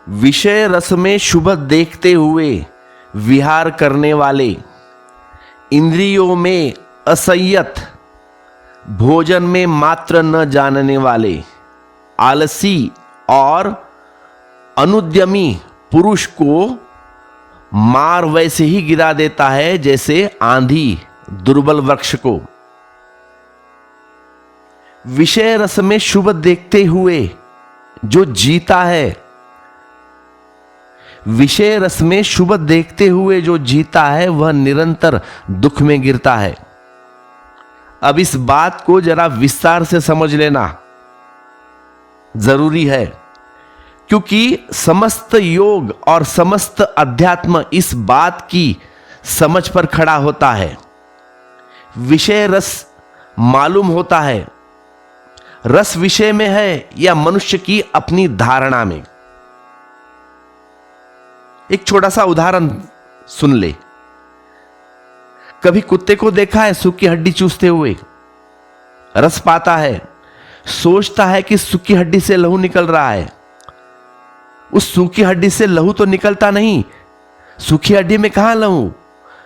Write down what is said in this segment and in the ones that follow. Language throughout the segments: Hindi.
विषय रस में शुभ देखते हुए विहार करने वाले, इंद्रियों में असंयत, भोजन में मात्र न जानने वाले, आलसी और अनुद्यमी पुरुष को मार वैसे ही गिरा देता है जैसे आंधी दुर्बल वृक्ष को। विषय रस में शुभ देखते हुए जो जीता है, विषय रस में शुभ देखते हुए जो जीता है वह निरंतर दुख में गिरता है। अब इस बात को जरा विस्तार से समझ लेना जरूरी है, क्योंकि समस्त योग और समस्त अध्यात्म इस बात की समझ पर खड़ा होता है। विषय रस मालूम होता है, रस विषय में है या मनुष्य की अपनी धारणा में। एक छोटा सा उदाहरण सुन ले। कभी कुत्ते को देखा है सूखी हड्डी चूसते हुए? रस पाता है, सोचता है कि सूखी हड्डी से लहू निकल रहा है। उस सूखी हड्डी से लहू तो निकलता नहीं, सूखी हड्डी में कहां लहू,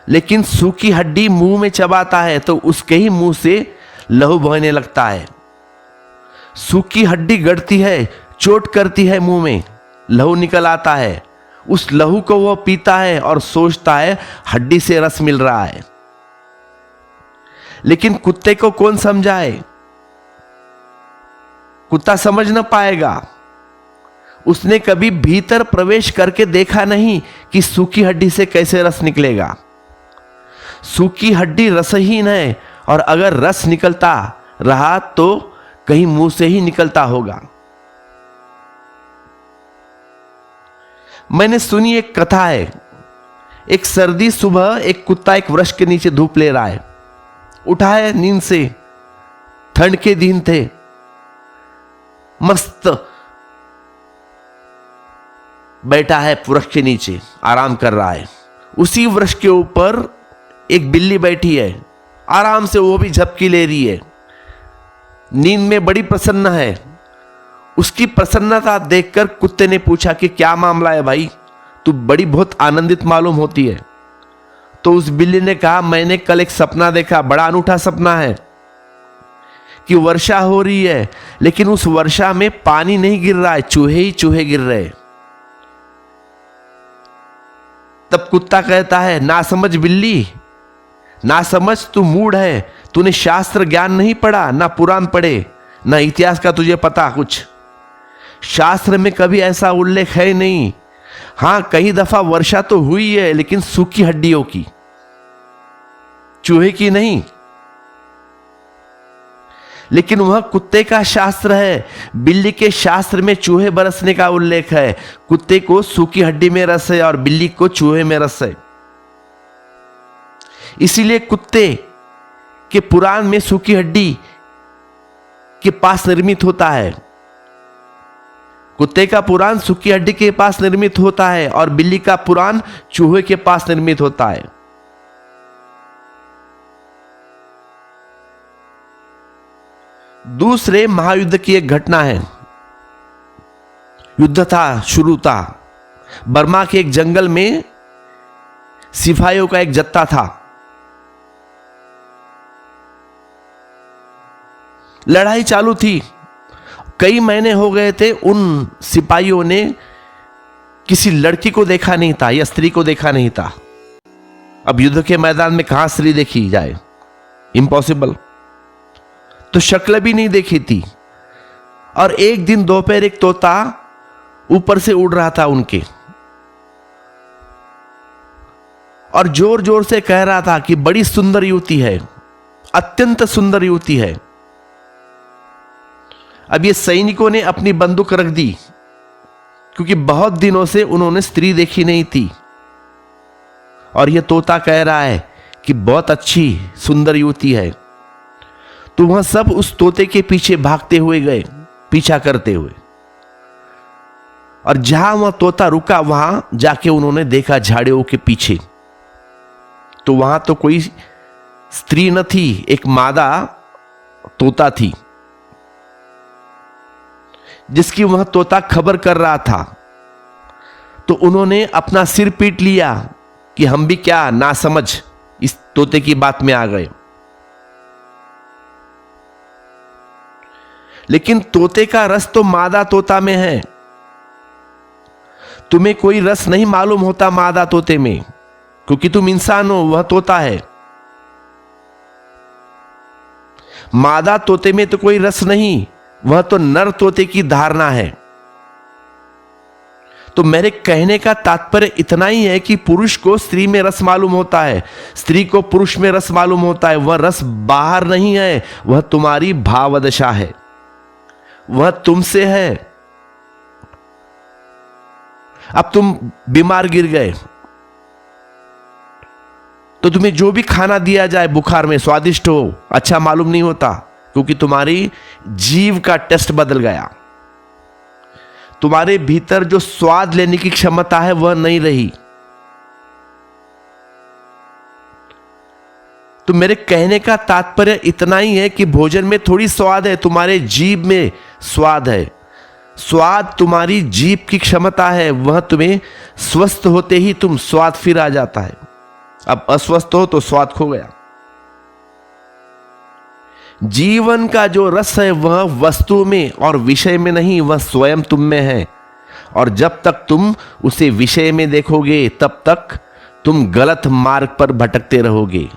लेकिन सूखी हड्डी मुंह में चबाता है तो उसके ही मुंह से लहू बहने लगता है। सूखी हड्डी गड़ती है, चोट करती है, मुंह में लहू निकल आता है। उस लहू को वह पीता है और सोचता है हड्डी से रस मिल रहा है। लेकिन कुत्ते को कौन समझाए? कुत्ता समझ न पाएगा। उसने कभी भीतर प्रवेश करके देखा नहीं कि सूखी हड्डी से कैसे रस निकलेगा। सूखी हड्डी रसहीन है और अगर रस निकलता रहा तो कहीं मुंह से ही निकलता होगा। मैंने सुनी एक कथा है। एक सर्दी सुबह एक कुत्ता एक वृक्ष के नीचे धूप ले रहा है। उठा है नींद से, ठंड के दिन थे, मस्त बैठा है वृक्ष के नीचे, आराम कर रहा है। उसी वृक्ष के ऊपर एक बिल्ली बैठी है, आराम से वो भी झपकी ले रही है, नींद में बड़ी प्रसन्न है। उसकी प्रसन्नता देखकर कुत्ते ने पूछा कि क्या मामला है भाई, तू बड़ी बहुत आनंदित मालूम होती है। तो उस बिल्ली ने कहा, मैंने कल एक सपना देखा, बड़ा अनूठा सपना है कि वर्षा हो रही है, लेकिन उस वर्षा में पानी नहीं गिर रहा है, चूहे ही चूहे गिर रहे। तब कुत्ता कहता है, ना समझ बिल्ली, ना समझ, तू मूढ़ है, तूने शास्त्र ज्ञान नहीं पढ़ा, ना पुराण पढ़े, ना इतिहास का तुझे पता कुछ। शास्त्र में कभी ऐसा उल्लेख है नहीं। हां, कई दफा वर्षा तो हुई है, लेकिन सूखी हड्डियों की, चूहे की नहीं। लेकिन वह कुत्ते का शास्त्र है। बिल्ली के शास्त्र में चूहे बरसने का उल्लेख है। कुत्ते को सूखी हड्डी में रस है और बिल्ली को चूहे में रस है। इसीलिए कुत्ते के पुराण में सूखी हड्डी के पास निर्मित होता है। कुत्ते का पुराण सूखी हड्डी के पास निर्मित होता है और बिल्ली का पुराण चूहे के पास निर्मित होता है। दूसरे महायुद्ध की एक घटना है। युद्ध था, शुरू था। बर्मा के एक जंगल में सिपाहियों का एक जत्था था। लड़ाई चालू थी, कई महीने हो गए थे। उन सिपाहियों ने किसी लड़की को देखा नहीं था या स्त्री को देखा नहीं था। अब युद्ध के मैदान में कहां स्त्री देखी जाए, इम्पॉसिबल। तो शक्ल भी नहीं देखी थी। और एक दिन दोपहर एक तोता ऊपर से उड़ रहा था उनके, और जोर जोर से कह रहा था कि बड़ी सुंदर युवती है, अत्यंत सुंदर युवती है। अब ये सैनिकों ने अपनी बंदूक रख दी, क्योंकि बहुत दिनों से उन्होंने स्त्री देखी नहीं थी। और यह तोता कह रहा है कि बहुत अच्छी सुंदर युवती है। तो वह सब उस तोते के पीछे भागते हुए गए, पीछा करते हुए। और जहां वह तोता रुका वहां जाके उन्होंने देखा झाड़ियों के पीछे, तो वहां तो कोई स्त्री न थी, एक मादा तोता थी जिसकी वह तोता खबर कर रहा था। तो उन्होंने अपना सिर पीट लिया कि हम भी क्या नासमझ इस तोते की बात में आ गए। लेकिन तोते का रस तो मादा तोता में है। तुम्हें कोई रस नहीं मालूम होता मादा तोते में, क्योंकि तुम इंसान हो, वह तोता है। मादा तोते में तो कोई रस नहीं, वह तो नर तोते की धारणा है। तो मेरे कहने का तात्पर्य इतना ही है कि पुरुष को स्त्री में रस मालूम होता है, स्त्री को पुरुष में रस मालूम होता है। वह रस बाहर नहीं है, वह तुम्हारी भावदशा है, वह तुमसे है। अब तुम बीमार गिर गए तो तुम्हें जो भी खाना दिया जाए बुखार में, स्वादिष्ट हो, अच्छा मालूम नहीं होता, क्योंकि तुम्हारी जीव का टेस्ट बदल गया। तुम्हारे भीतर जो स्वाद लेने की क्षमता है वह नहीं रही। तो मेरे कहने का तात्पर्य इतना ही है कि भोजन में थोड़ी स्वाद है, तुम्हारे जीभ में स्वाद है। स्वाद तुम्हारी जीभ की क्षमता है, वह तुम्हें स्वस्थ होते ही तुम स्वाद फिर आ जाता है। अब अस्वस्थ हो तो स्वाद खो गया। जीवन का जो रस है वह वस्तु में और विषय में नहीं, वह स्वयं तुम में है। और जब तक तुम उसे विषय में देखोगे तब तक तुम गलत मार्ग पर भटकते रहोगे,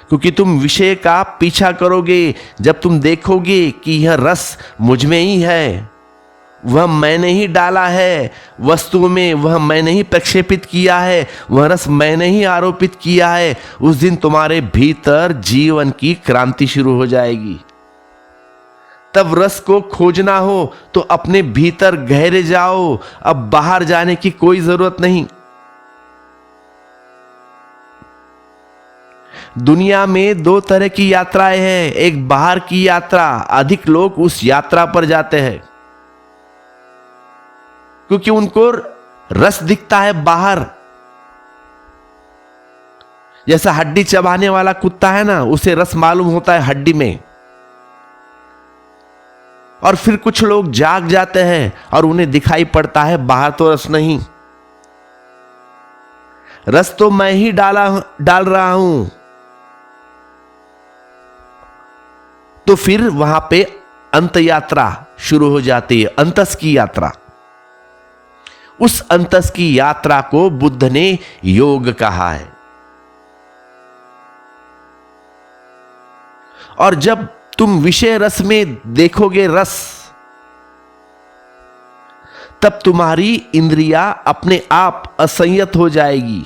क्योंकि तुम विषय का पीछा करोगे। जब तुम देखोगे कि यह रस मुझ में ही है, वह मैंने ही डाला है वस्तु में, वह मैंने ही प्रक्षेपित किया है, वह रस मैंने ही आरोपित किया है, उस दिन तुम्हारे भीतर जीवन की क्रांति शुरू हो जाएगी। तब रस को खोजना हो तो अपने भीतर गहरे जाओ, अब बाहर जाने की कोई जरूरत नहीं। दुनिया में दो तरह की यात्राएं हैं, एक बाहर की यात्रा, अधिक लोग उस यात्रा पर जाते हैं क्योंकि उनको रस दिखता है बाहर। जैसा हड्डी चबाने वाला कुत्ता है ना, उसे रस मालूम होता है हड्डी में। और फिर कुछ लोग जाग जाते हैं और उन्हें दिखाई पड़ता है बाहर तो रस नहीं, रस तो मैं ही डाल रहा हूं। तो फिर वहां पे अंत यात्रा शुरू हो जाती है, अंतस की यात्रा। उस अंतस की यात्रा को बुद्ध ने योग कहा है। और जब तुम विषय रस में देखोगे रस, तब तुम्हारी इंद्रियां अपने आप असंयत हो जाएगी,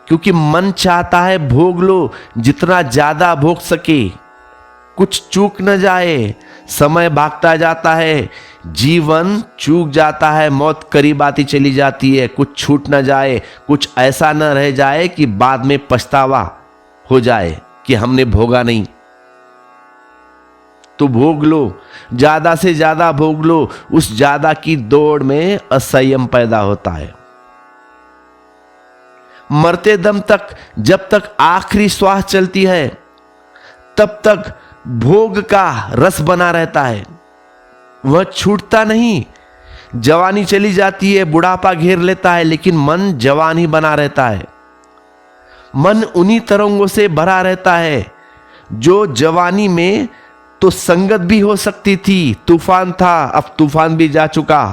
क्योंकि मन चाहता है भोग लो, जितना ज्यादा भोग सके, कुछ चूक न जाए। समय भागता जाता है, जीवन चूक जाता है, मौत करीब आती चली जाती है। कुछ छूट न जाए, कुछ ऐसा न रह जाए कि बाद में पछतावा हो जाए कि हमने भोगा नहीं। तो भोग लो, ज्यादा से ज्यादा भोग लो। उस ज्यादा की दौड़ में असंयम पैदा होता है। मरते दम तक, जब तक आखिरी श्वास चलती है, तब तक भोग का रस बना रहता है, वह छूटता नहीं। जवानी चली जाती है, बुढ़ापा घेर लेता है, लेकिन मन जवान ही बना रहता है। मन उन्हीं तरंगों से भरा रहता है जो जवानी में तो संगत भी हो सकती थी। तूफान था, अब तूफान भी जा चुका,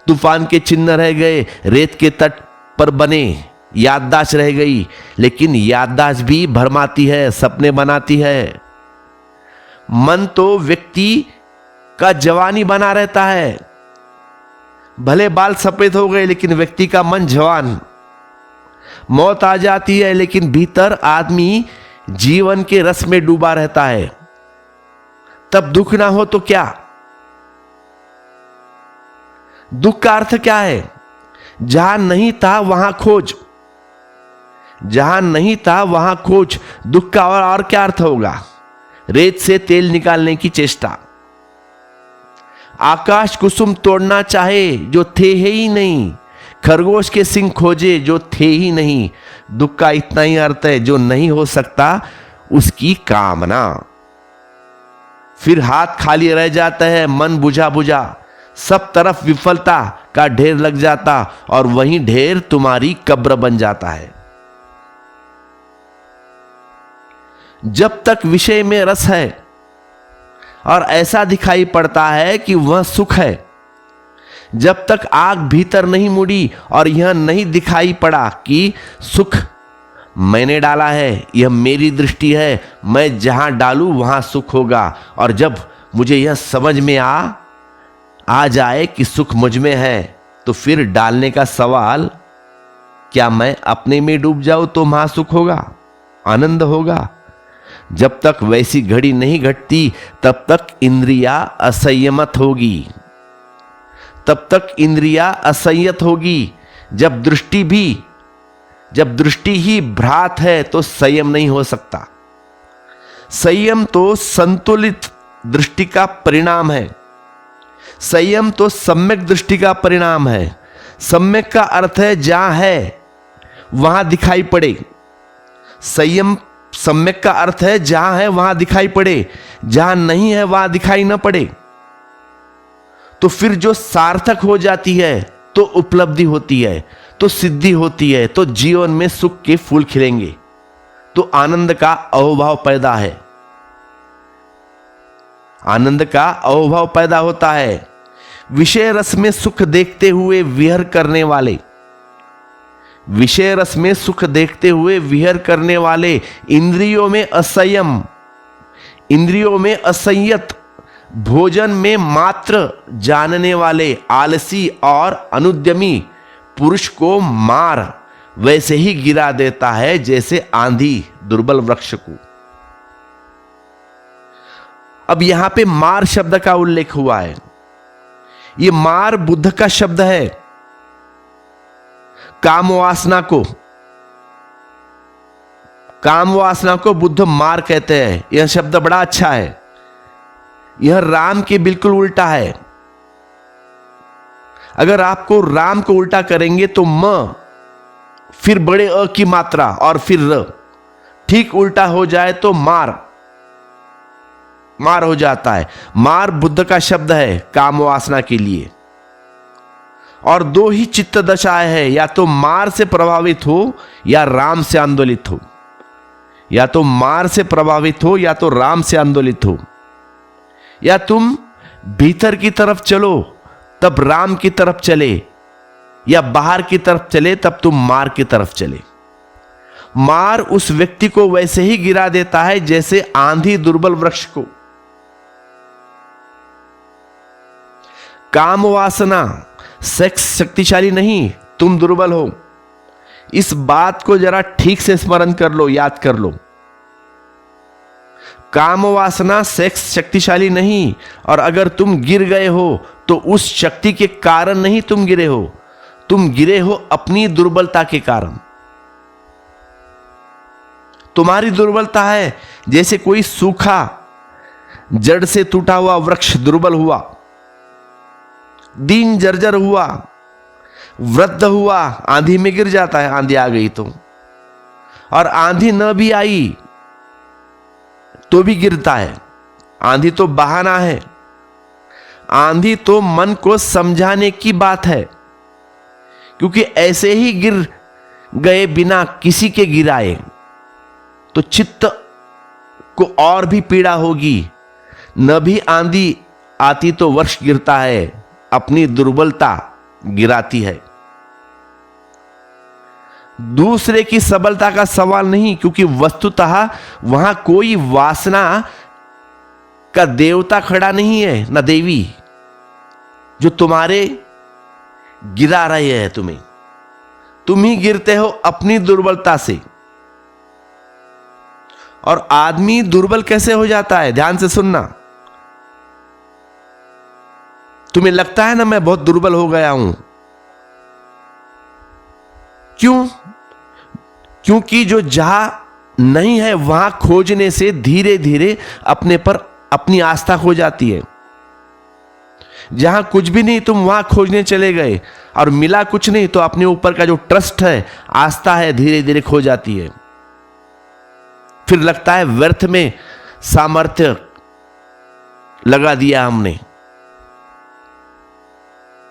तूफान के चिन्ह रह गए, रेत के तट पर बने, याददाश्त रह गई। लेकिन याददाश्त भी भरमाती है, सपने बनाती है। मन तो व्यक्ति का जवानी बना रहता है, भले बाल सफेद हो गए लेकिन व्यक्ति का मन जवान। मौत आ जाती है लेकिन भीतर आदमी जीवन के रस में डूबा रहता है। तब दुख ना हो तो क्या? दुख का अर्थ क्या है? जहां नहीं था वहां खोज, जहां नहीं था वहां खोज। दुख का और क्या अर्थ होगा? रेत से तेल निकालने की चेष्टा। आकाश कुसुम तोड़ना चाहे जो थे ही नहीं, खरगोश के सिंग खोजे जो थे ही नहीं। दुख का इतना ही अर्थ है, जो नहीं हो सकता उसकी कामना। फिर हाथ खाली रह जाता है, मन बुझा बुझा, सब तरफ विफलता का ढेर लग जाता और वही ढेर तुम्हारी कब्र बन जाता है। जब तक विषय में रस है और ऐसा दिखाई पड़ता है कि वह सुख है, जब तक आग भीतर नहीं मुड़ी और यह नहीं दिखाई पड़ा कि सुख मैंने डाला है, यह मेरी दृष्टि है, मैं जहां डालूं वहां सुख होगा, और जब मुझे यह समझ में आ जाए कि सुख मुझ में है, तो फिर डालने का सवाल, क्या मैं अपने में डूब जाऊं तो वहां सुख होगा, आनंद होगा। जब तक वैसी घड़ी नहीं घटती तब तक इंद्रिया असंयमत होगी, तब तक इंद्रिया असंयत होगी। जब दृष्टि ही भ्रात है तो संयम नहीं हो सकता। संयम तो संतुलित दृष्टि का परिणाम है, संयम तो सम्यक दृष्टि का परिणाम है। सम्यक का अर्थ है जहां है वहां दिखाई पड़े, सम्यक का अर्थ है जहां है वहां दिखाई पड़े, जहां नहीं है वहां दिखाई न पड़े। तो फिर जो सार्थक हो जाती है तो उपलब्धि होती है, तो सिद्धि होती है, तो जीवन में सुख के फूल खिलेंगे, तो आनंद का अहोभाव पैदा है, आनंद का अहोभाव पैदा होता है। विषय रस में सुख देखते हुए विहर करने वाले, विषय रस में सुख देखते हुए विहर करने वाले, इंद्रियों में असंयत, भोजन में मात्र जानने वाले, आलसी और अनुद्यमी पुरुष को मार वैसे ही गिरा देता है जैसे आंधी दुर्बल वृक्ष को। अब यहां पे मार शब्द का उल्लेख हुआ है। यह मार बुद्ध का शब्द है। काम वासना को बुद्ध मार कहते हैं। यह शब्द बड़ा अच्छा है। यह राम के बिल्कुल उल्टा है। अगर आपको राम को उल्टा करेंगे तो म, फिर बड़े अ की मात्रा और फिर र, ठीक उल्टा हो जाए तो मार हो जाता है। मार बुद्ध का शब्द है काम वासना के लिए। और दो ही चित्त दशाएं हैं, या तो मार से प्रभावित हो या राम से आंदोलित हो, या तो मार से प्रभावित हो या तो राम से आंदोलित हो। या तुम भीतर की तरफ चलो तब राम की तरफ चले, या बाहर की तरफ चले तब तुम मार की तरफ चले। मार उस व्यक्ति को वैसे ही गिरा देता है जैसे आंधी दुर्बल वृक्ष को। काम वासना सेक्स शक्तिशाली नहीं, तुम दुर्बल हो। इस बात को जरा ठीक से स्मरण कर लो, याद कर लो। काम वासना सेक्स शक्तिशाली नहीं, और अगर तुम गिर गए हो तो उस शक्ति के कारण नहीं तुम गिरे हो, तुम गिरे हो अपनी दुर्बलता के कारण। तुम्हारी दुर्बलता है जैसे कोई सूखा जड़ से टूटा हुआ वृक्ष दुर्बल हुआ, दीन जर्जर हुआ, वृद्ध हुआ, आंधी में गिर जाता है। आंधी आ गई तो, और आंधी न भी आई तो भी गिरता है। आंधी तो बहाना है, आंधी तो मन को समझाने की बात है, क्योंकि ऐसे ही गिर गए बिना किसी के गिराए तो चित्त को और भी पीड़ा होगी। न भी आंधी आती तो वृक्ष गिरता है, अपनी दुर्बलता गिराती है। दूसरे की सबलता का सवाल नहीं, क्योंकि वस्तुतः वहां कोई वासना का देवता खड़ा नहीं है, न देवी, जो तुम्हारे गिरा रहे हैं तुम्हें। तुम ही गिरते हो अपनी दुर्बलता से। और आदमी दुर्बल कैसे हो जाता है, ध्यान से सुनना। तुम्हें लगता है ना मैं बहुत दुर्बल हो गया हूं, क्यों? क्योंकि जो जहां नहीं है वहां खोजने से धीरे धीरे अपने पर अपनी आस्था खो जाती है। जहां कुछ भी नहीं तुम वहां खोजने चले गए और मिला कुछ नहीं, तो अपने ऊपर का जो ट्रस्ट है, आस्था है, धीरे धीरे खो जाती है। फिर लगता है व्यर्थ में सामर्थ्य लगा दिया हमने।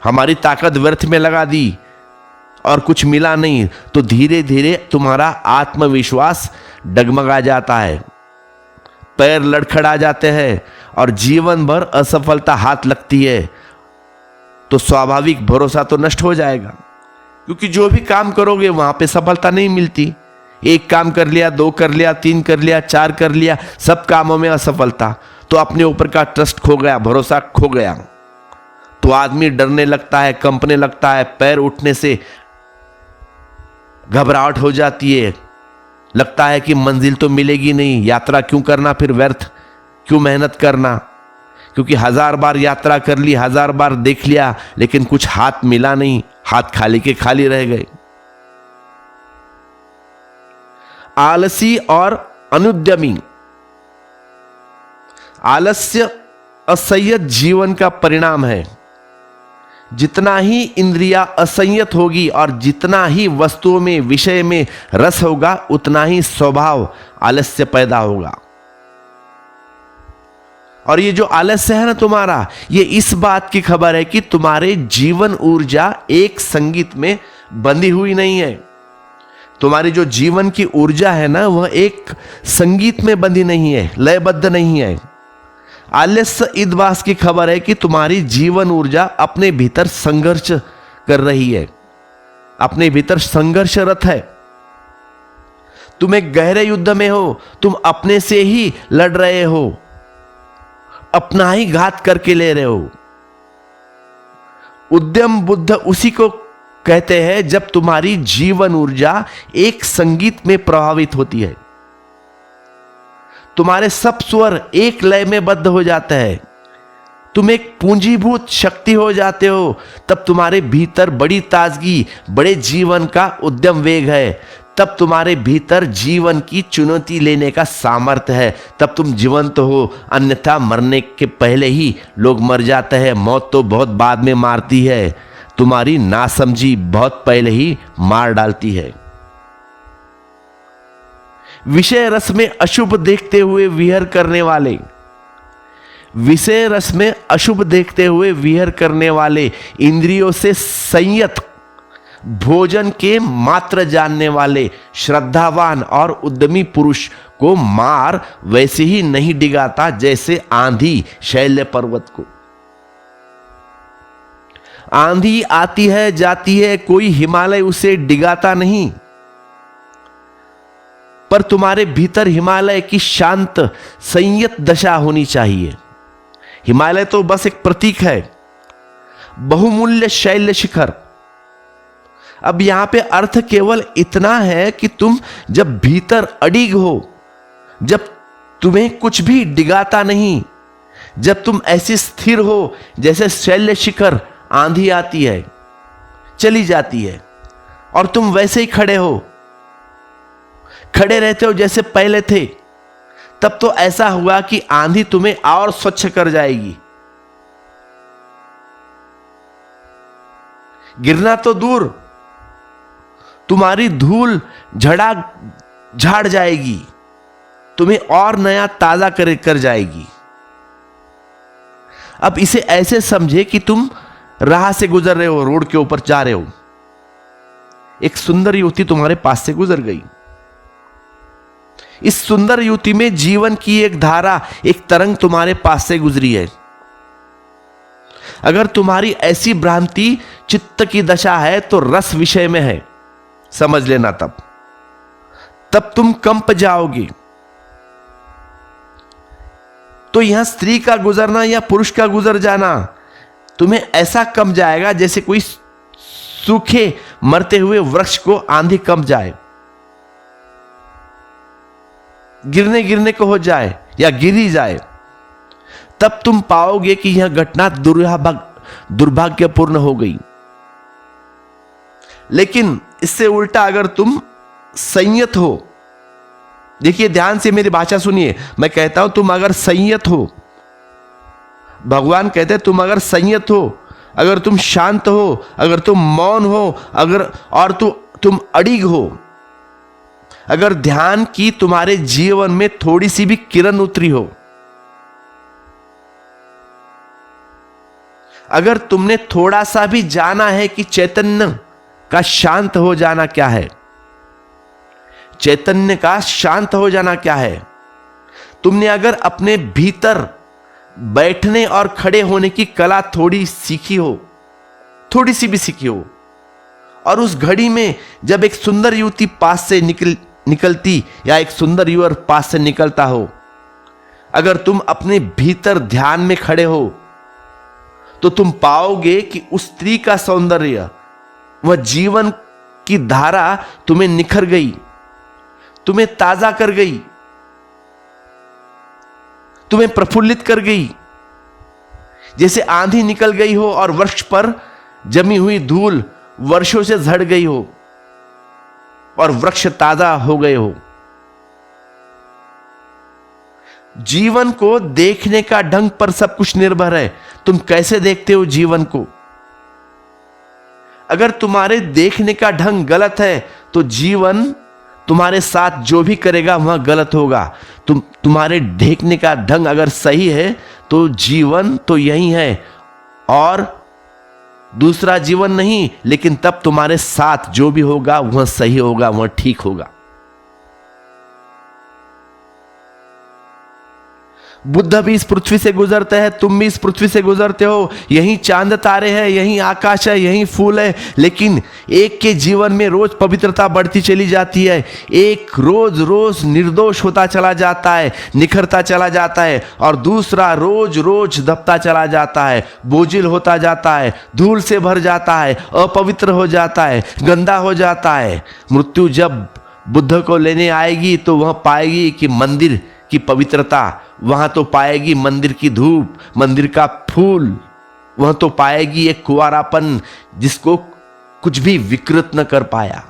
हमारी ताकत व्यर्थ में लगा दी और कुछ मिला नहीं, तो धीरे धीरे तुम्हारा आत्मविश्वास डगमगा जाता है, पैर लड़खड़ा जाते हैं और जीवन भर असफलता हाथ लगती है, तो स्वाभाविक भरोसा तो नष्ट हो जाएगा। क्योंकि जो भी काम करोगे वहां पे सफलता नहीं मिलती। एक काम कर लिया, 2 कर लिया, 3 कर लिया, 4 कर लिया, सब कामों में असफलता, तो अपने ऊपर का ट्रस्ट खो गया, भरोसा खो गया, तो आदमी डरने लगता है, कंपने लगता है, पैर उठने से घबराहट हो जाती है, लगता है कि मंजिल तो मिलेगी नहीं, यात्रा क्यों करना, फिर व्यर्थ क्यों मेहनत करना। क्योंकि 1000 बार यात्रा कर ली, 1000 बार देख लिया, लेकिन कुछ हाथ मिला नहीं, हाथ खाली के खाली रह गए। आलसी और अनुद्यमी। आलस्य असंयत जीवन का परिणाम है। जितना ही इंद्रियां असंयत होगी और जितना ही वस्तुओं में, विषय में रस होगा, उतना ही स्वभाव आलस्य पैदा होगा। और ये जो आलस्य है ना तुम्हारा, ये इस बात की खबर है कि तुम्हारे जीवन ऊर्जा एक संगीत में बंधी हुई नहीं है। तुम्हारी जो जीवन की ऊर्जा है ना, वह एक संगीत में बंधी नहीं है, लयबद्ध नहीं है। आलस्य इस बात की खबर है कि तुम्हारी जीवन ऊर्जा अपने भीतर संघर्ष कर रही है, अपने भीतर संघर्षरत है। तुम एक गहरे युद्ध में हो, तुम अपने से ही लड़ रहे हो, अपना ही घात करके ले रहे हो। उद्यम बुद्ध उसी को कहते हैं जब तुम्हारी जीवन ऊर्जा एक संगीत में प्रभावित होती है, तुम्हारे सब स्वर एक लय में बद्ध हो जाते हैं, तुम एक पूंजीभूत शक्ति हो जाते हो, तब तुम्हारे भीतर बड़ी ताजगी, बड़े जीवन का उद्यम वेग है, तब तुम्हारे भीतर जीवन की चुनौती लेने का सामर्थ्य है, तब तुम जीवंत हो। अन्यथा मरने के पहले ही लोग मर जाते हैं, मौत तो बहुत बाद में मारती है, तुम्हारी नासमझी बहुत पहले ही मार डालती है। विषय रस में अशुभ देखते हुए विहर करने वाले, विषय रस में अशुभ देखते हुए विहर करने वाले, इंद्रियों से संयत, भोजन के मात्र जानने वाले, श्रद्धावान और उद्यमी पुरुष को मार वैसे ही नहीं डिगाता जैसे आंधी शैल्य पर्वत को। आंधी आती है जाती है, कोई हिमालय उसे डिगाता नहीं, पर तुम्हारे भीतर हिमालय की शांत संयत दशा होनी चाहिए। हिमालय तो बस एक प्रतीक है, बहुमूल्य शैल्य शिखर। अब यहां पे अर्थ केवल इतना है कि तुम जब भीतर अडिग हो, जब तुम्हें कुछ भी डिगाता नहीं, जब तुम ऐसे स्थिर हो जैसे शैल्य शिखर, आंधी आती है चली जाती है और तुम वैसे ही खड़े हो, खड़े रहते हो जैसे पहले थे, तब तो ऐसा हुआ कि आंधी तुम्हें और स्वच्छ कर जाएगी। गिरना तो दूर, तुम्हारी धूल झाड़ जाएगी, तुम्हें और नया ताजा कर जाएगी। अब इसे ऐसे समझे कि तुम राह से गुजर रहे हो, रोड के ऊपर जा रहे हो, एक सुंदर युवती तुम्हारे पास से गुजर गई। इस सुंदर युवती में जीवन की एक धारा, एक तरंग तुम्हारे पास से गुजरी है। अगर तुम्हारी ऐसी भ्रांति चित्त की दशा है तो रस विषय में है, समझ लेना। तब तुम कंप जाओगे। तो यहां स्त्री का गुजरना या पुरुष का गुजर जाना तुम्हें ऐसा कंप जाएगा जैसे कोई सूखे मरते हुए वृक्ष को आंधी कंप जाए, गिरने को हो जाए या गिरी जाए। तब तुम पाओगे कि यह घटना दुर्भाग्यपूर्ण हो गई। लेकिन इससे उल्टा अगर तुम संयत हो, देखिए ध्यान से मेरी भाषा सुनिए, मैं कहता हूं तुम अगर संयत हो, भगवान कहते हैं तुम अगर संयत हो, अगर तुम शांत हो, अगर तुम मौन हो, अगर और तुम अडिग हो, अगर ध्यान की तुम्हारे जीवन में थोड़ी सी भी किरण उतरी हो, अगर तुमने थोड़ा सा भी जाना है कि चैतन्य का शांत हो जाना क्या है, चैतन्य का शांत हो जाना क्या है, तुमने अगर अपने भीतर बैठने और खड़े होने की कला थोड़ी सीखी हो, थोड़ी सी भी सीखी हो, और उस घड़ी में जब एक सुंदर युवती पास से निकलती या एक सुंदर युवक पास से निकलता हो, अगर तुम अपने भीतर ध्यान में खड़े हो तो तुम पाओगे कि उस स्त्री का सौंदर्य, वह जीवन की धारा तुम्हें निखर गई, तुम्हें ताजा कर गई, तुम्हें प्रफुल्लित कर गई। जैसे आंधी निकल गई हो और वृक्ष पर जमी हुई धूल वर्षों से झड़ गई हो और वृक्ष ताजा हो गए हो। जीवन को देखने का ढंग पर सब कुछ निर्भर है। तुम कैसे देखते हो जीवन को? अगर तुम्हारे देखने का ढंग गलत है तो जीवन तुम्हारे साथ जो भी करेगा वह गलत होगा। तुम्हारे देखने का ढंग अगर सही है तो जीवन तो यही है और दूसरा जीवन नहीं, लेकिन तब तुम्हारे साथ जो भी होगा वह सही होगा, वह ठीक होगा। बुद्ध भी इस पृथ्वी से गुजरते हैं, तुम भी इस पृथ्वी से गुजरते हो। यही चांद तारे हैं, यही आकाश है, यही फूल है, लेकिन एक के जीवन में रोज पवित्रता बढ़ती चली जाती है, एक रोज रोज निर्दोष होता चला जाता है, निखरता चला जाता है, और दूसरा रोज रोज दबता चला जाता है, बोझिल होता जाता है, धूल से भर जाता है, अपवित्र हो जाता है, गंदा हो जाता है। मृत्यु जब बुद्ध को लेने आएगी तो वह पाएगी कि मंदिर की पवित्रता, वहां तो पाएगी मंदिर की धूप, मंदिर का फूल, वह तो पाएगी एक कुंवारापन जिसको कुछ भी विकृत न कर पाया।